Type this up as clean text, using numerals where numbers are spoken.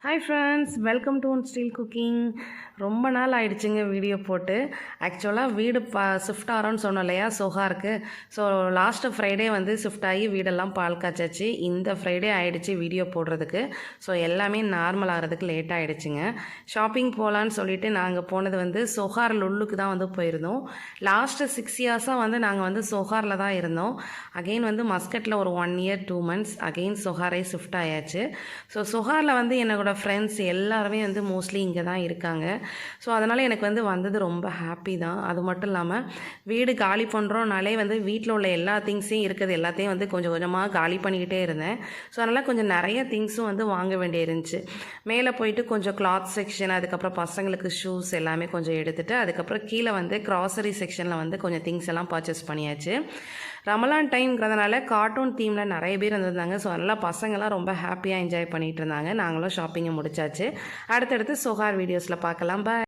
Hi friends, welcome to one steel cooking. ரொம்ப நாள் ஆயிடுச்சுங்க வீடியோ போட்டு. ஆக்சுவலாக வீடு ஷிஃப்ட் ஆகிறோன்னு சொன்னோம் இல்லையா, சொஹாருக்கு. ஸோ லாஸ்ட்டு ஃப்ரைடே வந்து ஷிஃப்ட் ஆகி வீடெல்லாம் பால் காய்ச்சாச்சு. இந்த ஃப்ரைடே ஆகிடுச்சு வீடியோ போடுறதுக்கு. ஸோ எல்லாமே நார்மல் ஆகிறதுக்கு லேட் ஆகிடுச்சுங்க. ஷாப்பிங் போகலான்னு சொல்லிட்டு நாங்கள் போனது வந்து சொஹார் லுல்லுக்கு தான் வந்து போயிருந்தோம். லாஸ்ட்டு 6 இயர்ஸாக வந்து நாங்கள் வந்து சொஹாரில் தான் இருந்தோம். அகெயின் வந்து மஸ்கட்டில் ஒரு 1 இயர் 2 மந்த்ஸ் அகெயின் சொஹாரே ஷிஃப்ட் ஆயாச்சு. ஸோ சொஹாரில் வந்து என்னோட ஃப்ரெண்ட்ஸ் எல்லாருமே வந்து மோஸ்ட்லி இங்கே தான் இருக்காங்க. ஸோ அதனால் எனக்கு வந்து வந்தது ரொம்ப ஹாப்பி தான். அது மட்டும் இல்லாமல் வீடு காலி பண்ணுறோன்னாலே வந்து வீட்டில் உள்ள எல்லா திங்ஸையும் இருக்குது எல்லாத்தையும் வந்து கொஞ்சம் கொஞ்சமாக காலி பண்ணிக்கிட்டே இருந்தேன். ஸோ அதனால் கொஞ்சம் நிறைய திங்ஸும் வந்து வாங்க வேண்டிய இருந்துச்சு. மேலே போயிட்டு கொஞ்சம் கிளாத் செக்ஷன், அதுக்கப்புறம் பசங்களுக்கு ஷூஸ் எல்லாமே கொஞ்சம் எடுத்துகிட்டு அதுக்கப்புறம் கீழே வந்து க்ராசரி செக்ஷனில் வந்து கொஞ்சம் திங்ஸ் எல்லாம் பர்ச்சேஸ் பண்ணியாச்சு. ரமலான் டைம்ங்கிறதுனால கார்ட்டூன் தீமில் நிறைய பேர் வந்திருந்தாங்க. ஸோ அதனால் பசங்கள்லாம் ரொம்ப ஹாப்பியாக என்ஜாய் பண்ணிகிட்டு இருந்தாங்க. நாங்களும் ஷாப்பிங்கை முடிச்சாச்சு. அடுத்தடுத்து சொஹார் வீடியோஸில் பார்க்கலாம். பாய்.